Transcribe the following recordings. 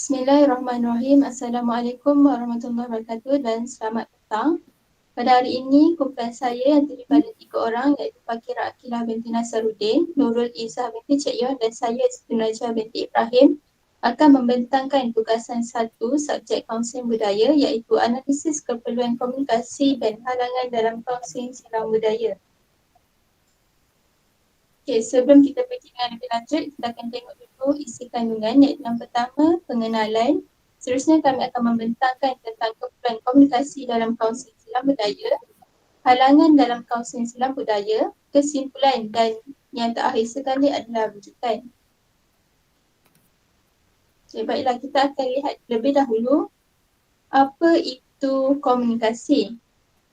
Bismillahirrahmanirrahim. Assalamualaikum warahmatullahi wabarakatuh dan selamat petang. Pada hari ini, kumpulan saya yang terdiri pada 3 orang iaitu Fakira Akilah binti Nasaruddin, Nurul Izzah binti Cik Yon dan saya Siti Najah binti Ibrahim akan membentangkan tugasan satu subjek kaunseling budaya iaitu analisis keperluan komunikasi dan halangan dalam kaunseling silang budaya. Okey, sebelum kita pergi dengan lebih lanjut, kita akan tengok dulu isi kandungan iaitu yang pertama, pengenalan. Seterusnya kami akan membentangkan tentang keperluan komunikasi dalam kaunseling silang budaya, halangan dalam kaunseling silang budaya, kesimpulan dan yang terakhir sekali adalah rujukan. Okay, baiklah, kita akan lihat lebih dahulu apa itu komunikasi.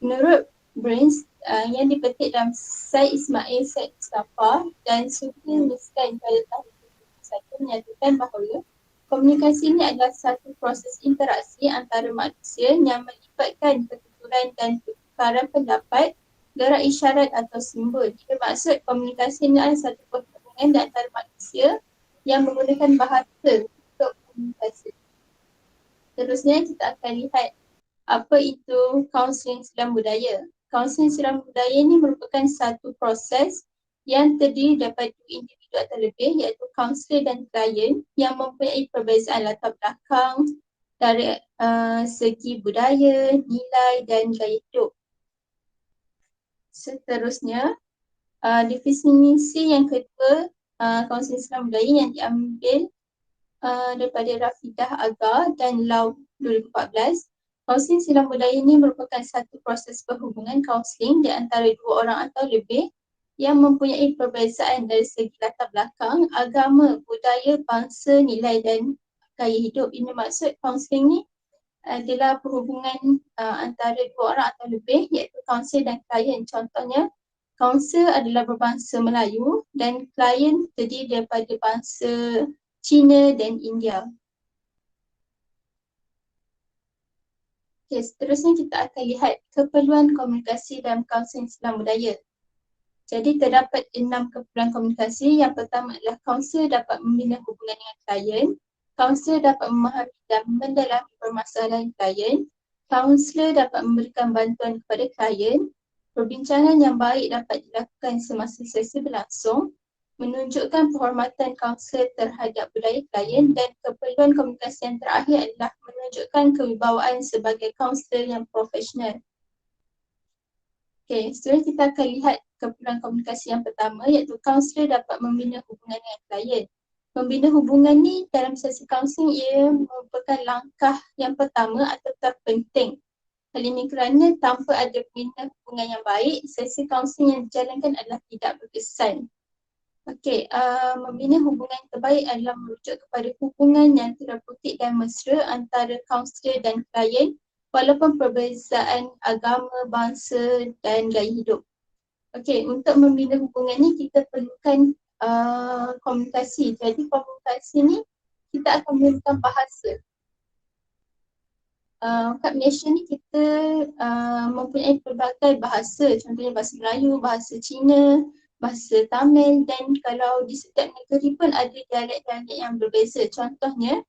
Menurut Brains yang dipetik dalam Syed Ismail Syed Mustafa dan Sufi Miskan pada tahun 2001 menyatakan bahawa komunikasi ini adalah satu proses interaksi antara manusia yang melibatkan pertuturan dan pertukaran pendapat, gerak isyarat atau simbol. Ia maksud komunikasi ini adalah satu perhubungan di antara manusia yang menggunakan bahasa untuk komunikasi. Terusnya kita akan lihat apa itu kaunseling silang budaya. Kaunseling silang budaya ini merupakan satu proses yang terdiri daripada individu atau lebih iaitu kaunselor dan klien yang mempunyai perbezaan latar belakang dari segi budaya, nilai dan gaya hidup. Seterusnya, definisi yang kedua kaunseling silang budaya yang diambil daripada Rafidah Aga dan Lau 2014. Kaunseling silang budaya ini merupakan satu proses perhubungan kaunseling di antara dua orang atau lebih yang mempunyai perbezaan dari segi latar belakang, agama, budaya, bangsa, nilai dan gaya hidup. Ini maksud kaunseling ni adalah perhubungan antara dua orang atau lebih iaitu kaunselor dan klien. Contohnya, kaunselor adalah berbangsa Melayu dan klien terdiri daripada bangsa China dan India. Okay, seterusnya kita akan lihat keperluan komunikasi dalam kaunseling silang budaya. Jadi terdapat 6 keperluan komunikasi. Yang pertama adalah kaunselor dapat membina hubungan dengan klien, kaunselor dapat memahami dan mendalami permasalahan klien, kaunselor dapat memberikan bantuan kepada klien, perbincangan yang baik dapat dilakukan semasa sesi berlangsung, menunjukkan penghormatan kaunselor terhadap budaya klien dan keperluan komunikasi yang terakhir adalah menunjukkan kewibawaan sebagai kaunselor yang profesional. Okey, seterusnya kita akan lihat keperluan komunikasi yang pertama iaitu kaunselor dapat membina hubungan dengan klien. Membina hubungan ni dalam sesi kaunseling ia merupakan langkah yang pertama atau terpenting. Hal ini kerana tanpa ada pembina hubungan yang baik, sesi kaunseling yang dijalankan adalah tidak berkesan. Okey, membina hubungan yang terbaik adalah merujuk kepada hubungan yang terputik dan mesra antara kaunselor dan klien walaupun perbezaan agama, bangsa dan gaya hidup. Okey, untuk membina hubungan ni kita perlukan komunikasi. Jadi komunikasi ni kita akan menggunakan bahasa. Kat Malaysia ni kita mempunyai pelbagai bahasa, contohnya bahasa Melayu, bahasa Cina, bahasa Tamil dan kalau di setiap negeri pun ada dialek-dialek yang berbeza. Contohnya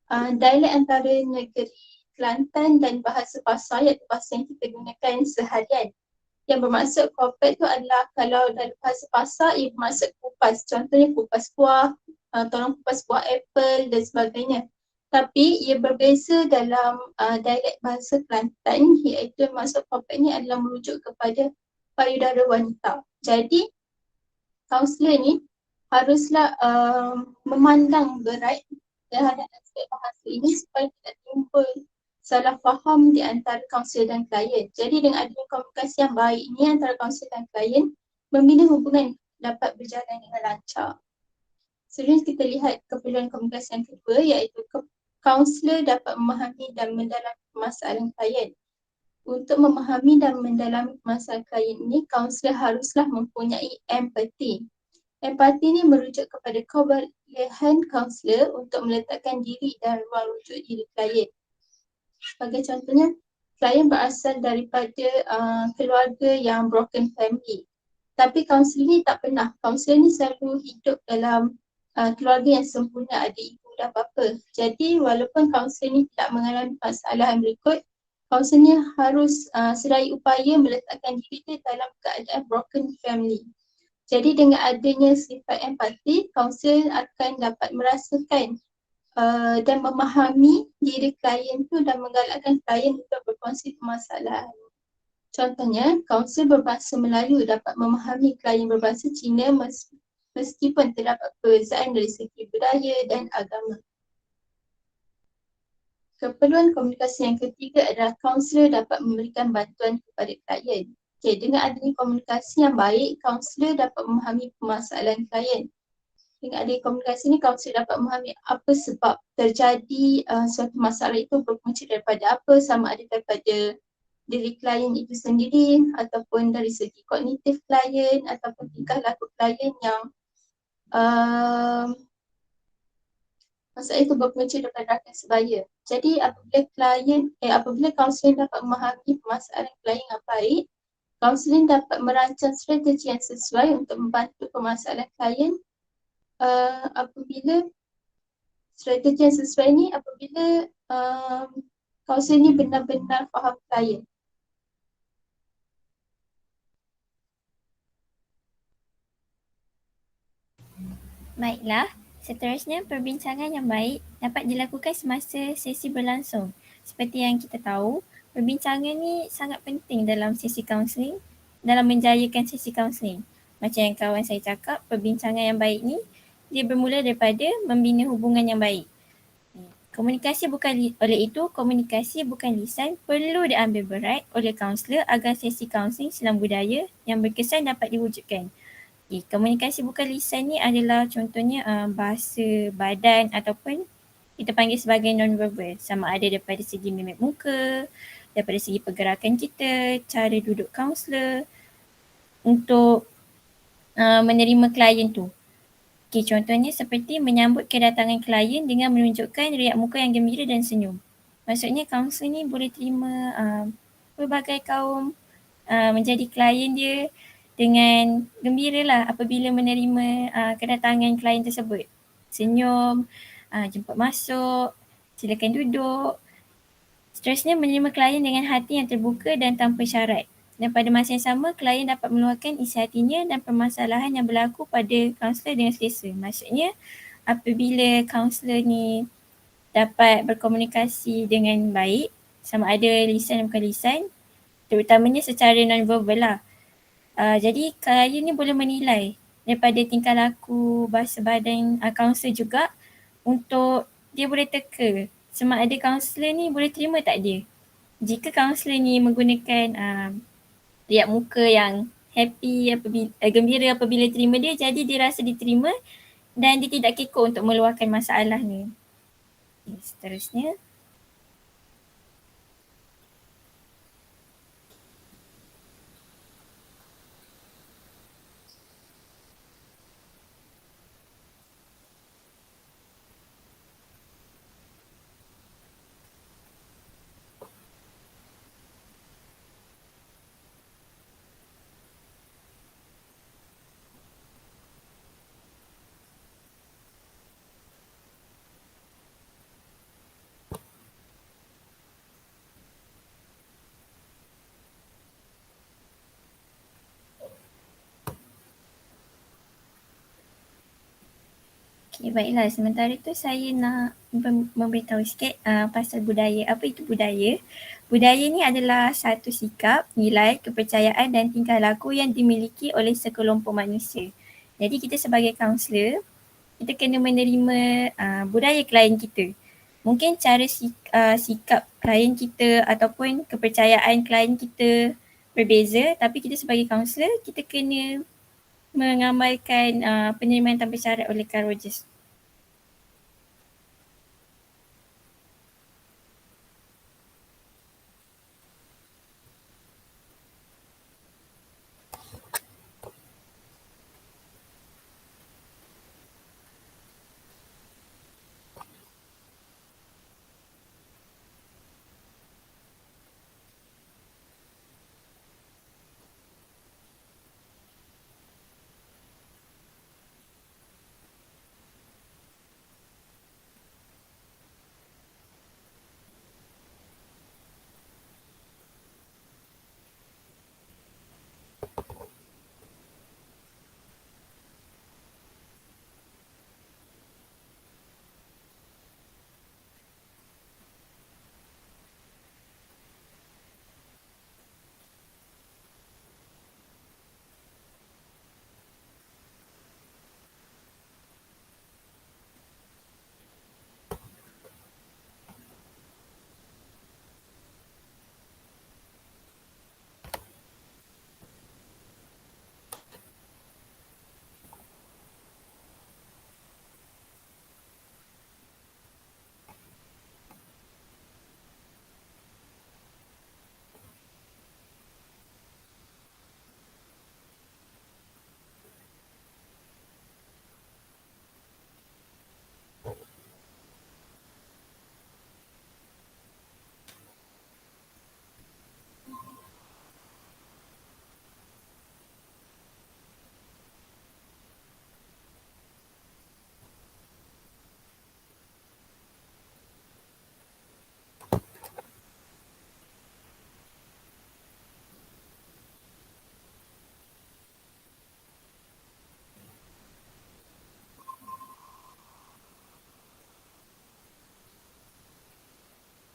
dialek antara negeri Kelantan dan bahasa pasar iaitu bahasa yang kita gunakan seharian. Yang bermaksud korpet tu adalah kalau dalam bahasa pasar ia bermaksud kupas. Contohnya kupas buah, tolong kupas buah apple dan sebagainya. Tapi ia berbeza dalam dialek bahasa Kelantan iaitu maksud korpet ni adalah merujuk kepada payudara wanita. Jadi kaunselor ni haruslah memandang berat terhadap aspek bahasa ini supaya tidak timbul salah faham di antara kaunselor dan klien. Jadi dengan adanya komunikasi yang baik ini antara kaunselor dan klien, membina hubungan dapat berjalan dengan lancar. Seterusnya kita lihat keperluan komunikasi yang kedua iaitu kaunselor dapat memahami dan mendalami permasalahan klien. Untuk memahami dan mendalami masalah klien ini, kaunselor haruslah mempunyai empati. Empati ini merujuk kepada kebolehan kaunselor untuk meletakkan diri dan ruang rujuk diri klien. Sebagai contohnya, klien berasal daripada keluarga yang broken family. Tapi kaunselor ni tak pernah. Kaunselor ni selalu hidup dalam keluarga yang sempurna, ada ibu apa-apa. Jadi walaupun kaunselor ni tidak mengalami masalah yang berikut, kaunselor ni harus sedaya upaya meletakkan diri dia dalam keadaan broken family. Jadi dengan adanya sifat empati, kaunselor akan dapat merasakan dan memahami diri klien tu dan menggalakkan klien untuk berkongsi permasalahan. Contohnya, kaunselor berbahasa Melayu dapat memahami klien berbahasa Cina meskipun terdapat perbezaan dari segi budaya dan agama. Keperluan komunikasi yang ketiga adalah kaunselor dapat memberikan bantuan kepada klien. Okay, dengan adanya komunikasi yang baik, kaunselor dapat memahami permasalahan klien. Dengan adanya komunikasi ni, kaunselor dapat memahami apa sebab terjadi suatu masalah itu berpunca daripada apa, sama ada daripada diri klien itu sendiri ataupun dari segi kognitif klien ataupun tingkah laku klien yang masalah itu berpunca daripada rakan sebaya. Jadi apabila kaunselor dapat memahami permasalahan klien yang baik, kaunselor dapat merancang strategi yang sesuai untuk membantu permasalahan klien apabila strategi yang sesuai ni apabila kaunselor ni benar-benar faham klien. Baiklah, seterusnya perbincangan yang baik dapat dilakukan semasa sesi berlangsung. Seperti yang kita tahu, perbincangan ni sangat penting dalam sesi kaunseling, dalam menjayakan sesi kaunseling. Macam yang kawan saya cakap, perbincangan yang baik ni dia bermula daripada membina hubungan yang baik. Oleh itu, komunikasi bukan lisan perlu diambil berat oleh kaunselor agar sesi kaunseling silang budaya yang berkesan dapat diwujudkan. Komunikasi bukan lisan ni adalah contohnya bahasa badan ataupun kita panggil sebagai non-verbal. Sama ada daripada segi mimik muka, daripada segi pergerakan kita, cara duduk kaunselor untuk menerima klien tu. Contohnya seperti menyambut kedatangan klien dengan menunjukkan riak muka yang gembira dan senyum. Maksudnya kaunselor ni boleh terima pelbagai kaum menjadi klien dia dengan gembira lah apabila menerima kedatangan klien tersebut. Senyum, jemput masuk, silakan duduk. Seterusnya menerima klien dengan hati yang terbuka dan tanpa syarat. Dan pada masa yang sama, klien dapat meluahkan isi hatinya dan permasalahan yang berlaku pada kaunselor dengan selesa. Maksudnya apabila kaunselor ni dapat berkomunikasi dengan baik, sama ada lisan dan bukan lisan, terutamanya secara non-verbal lah. Jadi klien ni boleh menilai daripada tingkah laku, bahasa badan kaunselor juga untuk dia boleh teka sama ada kaunselor ni boleh terima tak dia. Jika kaunselor ni menggunakan riak muka yang happy, gembira apabila terima dia, jadi dia rasa diterima dan dia tidak kekok untuk meluahkan masalahnya. Seterusnya. Baiklah, sementara itu saya nak memberitahu sikit pasal budaya. Apa itu budaya? Budaya ni adalah satu sikap, nilai, kepercayaan dan tingkah laku yang dimiliki oleh sekelompok manusia. Jadi kita sebagai kaunselor, kita kena menerima budaya klien kita. Mungkin cara sikap klien kita ataupun kepercayaan klien kita berbeza, tapi kita sebagai kaunselor, kita kena mengamalkan penerimaan tanpa syarat oleh Carl Rogers.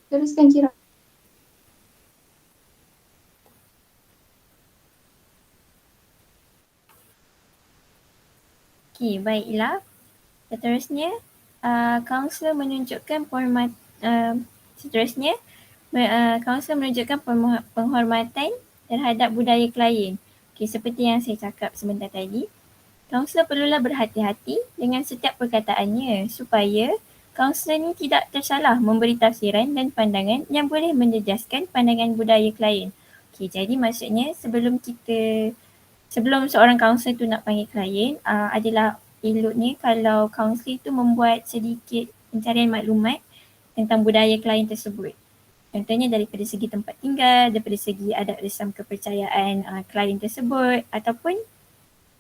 Teruskan Kira. Okey, baiklah. Seterusnya, kaunselor menunjukkan seterusnya, kaunselor menunjukkan penghormatan terhadap budaya klien. Okey, seperti yang saya cakap sebentar tadi, kaunselor perlulah berhati-hati dengan setiap perkataannya supaya kaunselor ni tidak tersalah memberi tafsiran dan pandangan yang boleh menjejaskan pandangan budaya klien. Okey, jadi maksudnya sebelum seorang kaunselor tu nak panggil klien, adalah eloknya kalau kaunselor tu membuat sedikit pencarian maklumat tentang budaya klien tersebut. Contohnya daripada segi tempat tinggal, daripada segi adat resam kepercayaan klien tersebut, ataupun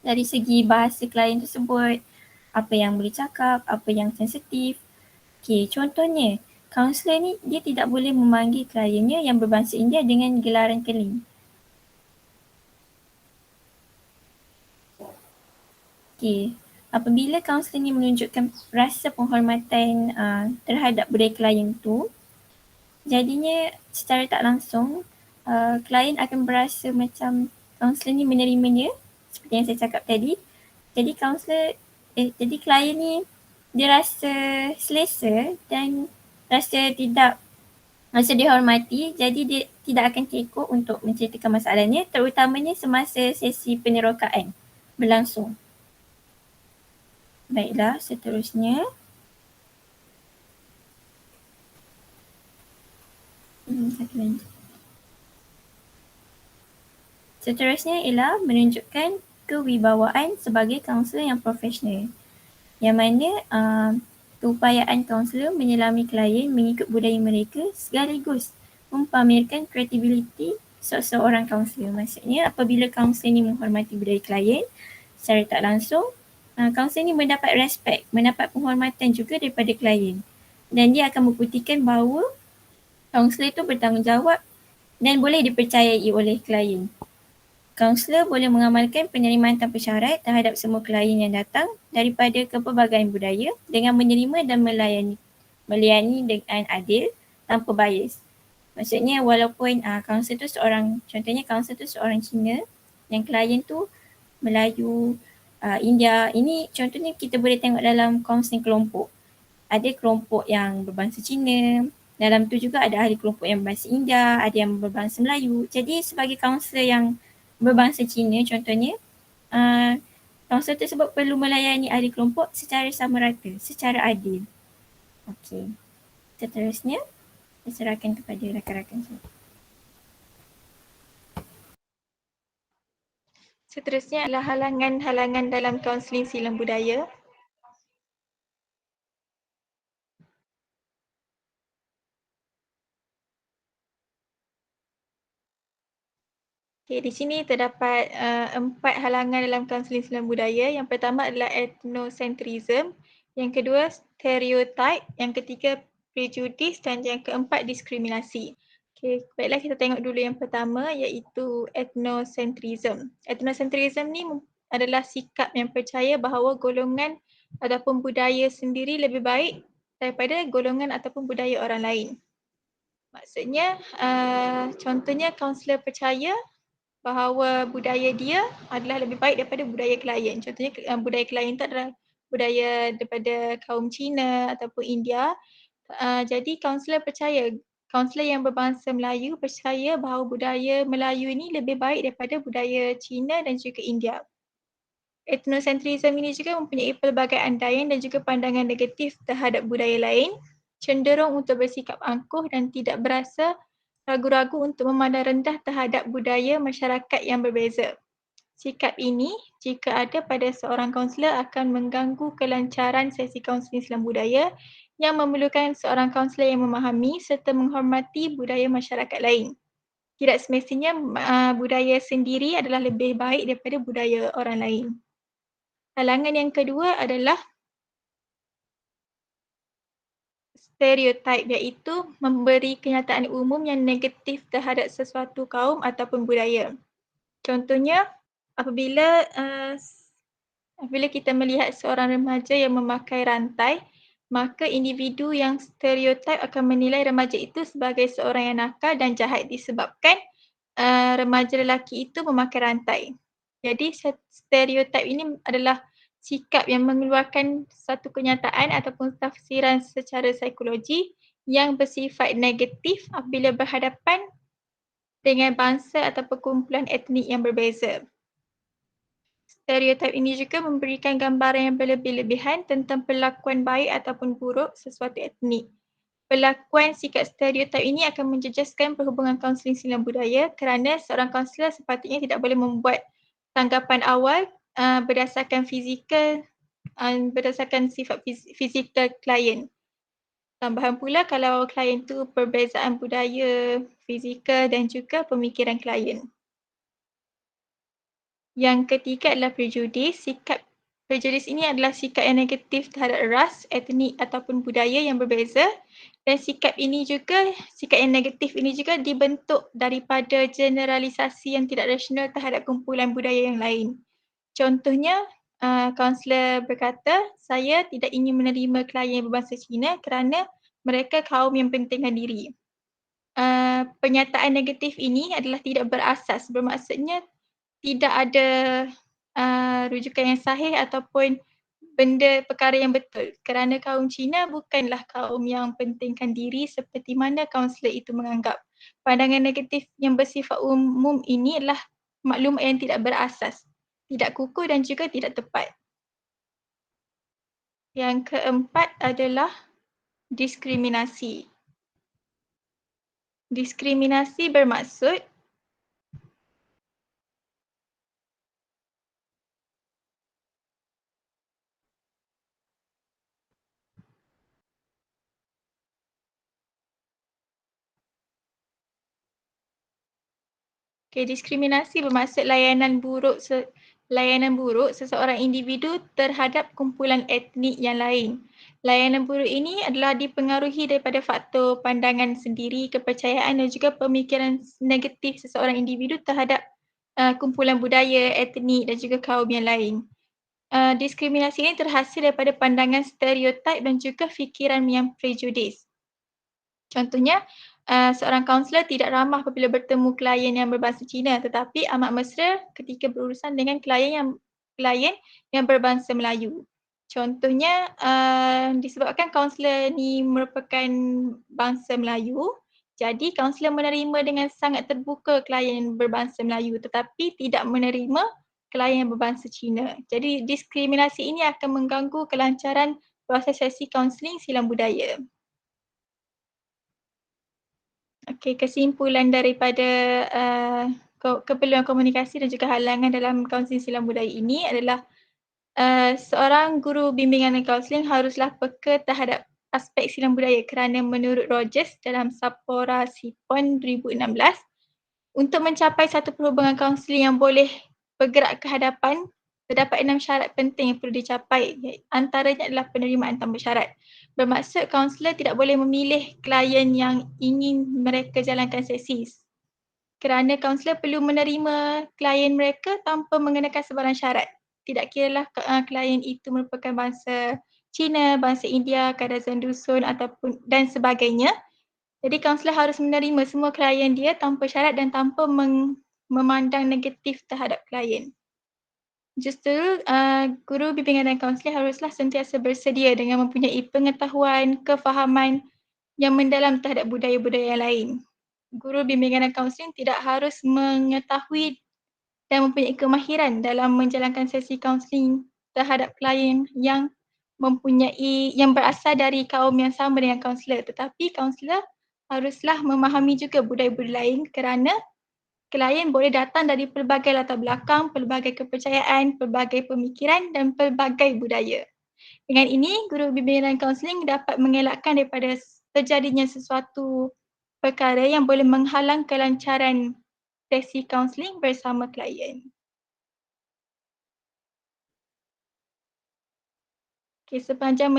dari segi bahasa klien tersebut, apa yang boleh cakap, apa yang sensitif. Okey, contohnya, kaunselor ni dia tidak boleh memanggil kliennya yang berbangsa India dengan gelaran keling. Okey, apabila kaunselor ni menunjukkan rasa penghormatan terhadap budaya klien tu, jadinya secara tak langsung klien akan berasa macam kaunselor ni menerimanya seperti yang saya cakap tadi. Jadi klien ni dia rasa selesa dan rasa dihormati, jadi dia tidak akan kekok untuk menceritakan masalahnya, terutamanya semasa sesi penerokaan berlangsung. Baiklah, seterusnya. Satu lagi. Seterusnya ialah menunjukkan kewibawaan sebagai kaunselor yang profesional. Yang mana keupayaan kaunselor menyelami klien mengikut budaya mereka sekaligus mempamerkan kredibiliti seorang kaunselor. Maksudnya apabila kaunselor ni menghormati budaya klien, secara tak langsung kaunselor ni mendapat respect, mendapat penghormatan juga daripada klien. Dan dia akan membuktikan bahawa kaunselor itu bertanggungjawab dan boleh dipercayai oleh klien. Kaunselor boleh mengamalkan penerimaan tanpa syarat terhadap semua klien yang datang daripada kepelbagaian budaya dengan menerima dan melayani dengan adil tanpa bias. Maksudnya walaupun kaunselor tu seorang Cina yang klien tu Melayu, India. Ini contohnya kita boleh tengok dalam kaunseling kelompok. Ada kelompok yang berbangsa Cina, dalam tu juga ada ahli kelompok yang berbangsa India, ada yang berbangsa Melayu. Jadi sebagai kaunselor yang berbangsa Cina contohnya, kaunselor tersebut perlu melayani ahli kelompok secara sama rata, secara adil. Okey. Seterusnya, saya serahkan kepada rakan-rakan saya. Seterusnya adalah halangan-halangan dalam kaunseling silang budaya. Okay, di sini terdapat 4 halangan dalam kaunseling silang budaya. Yang pertama adalah ethnocentrism, yang kedua stereotype, yang ketiga prejudice dan yang keempat diskriminasi. Okay, baiklah kita tengok dulu yang pertama iaitu ethnocentrism. Ethnocentrism ni adalah sikap yang percaya bahawa golongan ataupun budaya sendiri lebih baik daripada golongan ataupun budaya orang lain. Maksudnya contohnya kaunselor percaya bahawa budaya dia adalah lebih baik daripada budaya klien. Contohnya budaya klien itu adalah budaya daripada kaum Cina ataupun India. Jadi kaunselor yang berbangsa Melayu percaya bahawa budaya Melayu ini lebih baik daripada budaya Cina dan juga India. Ethnocentrism ini juga mempunyai pelbagai andaian dan juga pandangan negatif terhadap budaya lain, cenderung untuk bersikap angkuh dan tidak berasa ragu-ragu untuk memandang rendah terhadap budaya masyarakat yang berbeza. Sikap ini, jika ada pada seorang kaunselor, akan mengganggu kelancaran sesi kaunseling silang budaya yang memerlukan seorang kaunselor yang memahami serta menghormati budaya masyarakat lain. Tidak semestinya budaya sendiri adalah lebih baik daripada budaya orang lain. Halangan yang kedua adalah stereotype, iaitu memberi kenyataan umum yang negatif terhadap sesuatu kaum ataupun budaya. Contohnya, apabila kita melihat seorang remaja yang memakai rantai, maka individu yang stereotip akan menilai remaja itu sebagai seorang yang nakal dan jahat disebabkan remaja lelaki itu memakai rantai. Jadi stereotip ini adalah sikap yang mengeluarkan satu kenyataan ataupun tafsiran secara psikologi yang bersifat negatif apabila berhadapan dengan bangsa atau kumpulan etnik yang berbeza. Stereotip ini juga memberikan gambaran yang berlebih-lebihan tentang perlakuan baik ataupun buruk sesuatu etnik. Perlakuan sikap stereotip ini akan menjejaskan perhubungan kaunseling silang budaya kerana seorang kaunselor sepatutnya tidak boleh membuat tanggapan awal berdasarkan berdasarkan sifat fizikal klien. Tambahan pula kalau klien itu perbezaan budaya, fizikal dan juga pemikiran klien. Yang ketiga adalah prejudis. Sikap prejudis ini adalah sikap yang negatif terhadap ras, etnik ataupun budaya yang berbeza dan sikap yang negatif ini juga dibentuk daripada generalisasi yang tidak rasional terhadap kumpulan budaya yang lain. Contohnya, kaunselor berkata, saya tidak ingin menerima klien berbangsa Cina kerana mereka kaum yang pentingkan diri. Pernyataan negatif ini adalah tidak berasas, bermaksudnya tidak ada rujukan yang sahih ataupun perkara yang betul kerana kaum Cina bukanlah kaum yang pentingkan diri seperti mana kaunselor itu menganggap. Pandangan negatif yang bersifat umum ini adalah maklumat yang tidak berasas, tidak kukuh dan juga tidak tepat. Yang keempat adalah diskriminasi. Diskriminasi bermaksud diskriminasi bermaksud layanan buruk seseorang individu terhadap kumpulan etnik yang lain. Layanan buruk ini adalah dipengaruhi daripada faktor pandangan sendiri, kepercayaan dan juga pemikiran negatif seseorang individu terhadap kumpulan budaya, etnik dan juga kaum yang lain. Diskriminasi ini terhasil daripada pandangan stereotip dan juga fikiran yang prejudis. Contohnya, seorang kaunselor tidak ramah apabila bertemu klien yang berbangsa Cina tetapi amat mesra ketika berurusan dengan klien yang berbangsa Melayu. Contohnya, disebabkan kaunselor ni merupakan bangsa Melayu, jadi kaunselor menerima dengan sangat terbuka klien yang berbangsa Melayu tetapi tidak menerima klien yang berbangsa Cina. Jadi diskriminasi ini akan mengganggu kelancaran proses sesi kaunseling silang budaya. Okey, kesimpulan daripada keperluan komunikasi dan juga halangan dalam kaunseling silang budaya ini adalah seorang guru bimbingan dan kaunseling haruslah peka terhadap aspek silang budaya kerana menurut Rogers dalam Sapora Sipon 2016, untuk mencapai satu perhubungan kaunseling yang boleh bergerak ke hadapan, terdapat 6 syarat penting yang perlu dicapai. Antaranya adalah penerimaan tanpa syarat. Bermaksud kaunselor tidak boleh memilih klien yang ingin mereka jalankan sesi kerana kaunselor perlu menerima klien mereka tanpa mengenakan sebarang syarat. Tidak kiralah klien itu merupakan bangsa Cina, bangsa India, kadazan dusun ataupun dan sebagainya. Jadi kaunselor harus menerima semua klien dia tanpa syarat dan tanpa memandang negatif terhadap klien. Justru guru bimbingan dan kaunseling haruslah sentiasa bersedia dengan mempunyai pengetahuan, kefahaman yang mendalam terhadap budaya-budaya lain. Guru bimbingan dan kaunseling tidak harus mengetahui dan mempunyai kemahiran dalam menjalankan sesi kaunseling terhadap klien yang berasal dari kaum yang sama dengan kaunselor, tetapi kaunselor haruslah memahami juga budaya-budaya lain kerana klien boleh datang dari pelbagai latar belakang, pelbagai kepercayaan, pelbagai pemikiran dan pelbagai budaya. Dengan ini, guru bimbingan dan kaunseling dapat mengelakkan daripada terjadinya sesuatu perkara yang boleh menghalang kelancaran sesi kaunseling bersama klien. Okay, sepanjang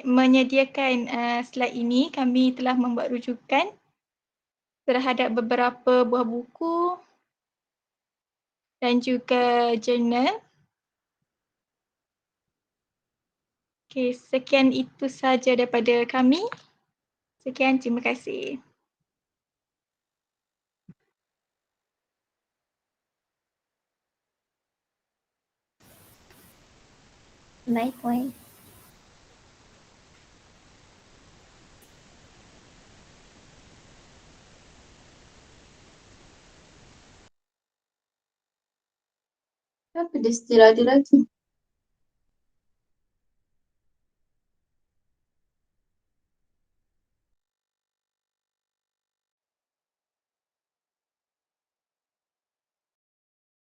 menyediakan slide ini, kami telah membuat rujukan terhadap beberapa buah buku dan juga jurnal. Okey, sekian itu saja daripada kami. Sekian, terima kasih. Likewise. Kenapa dia still ada lagi?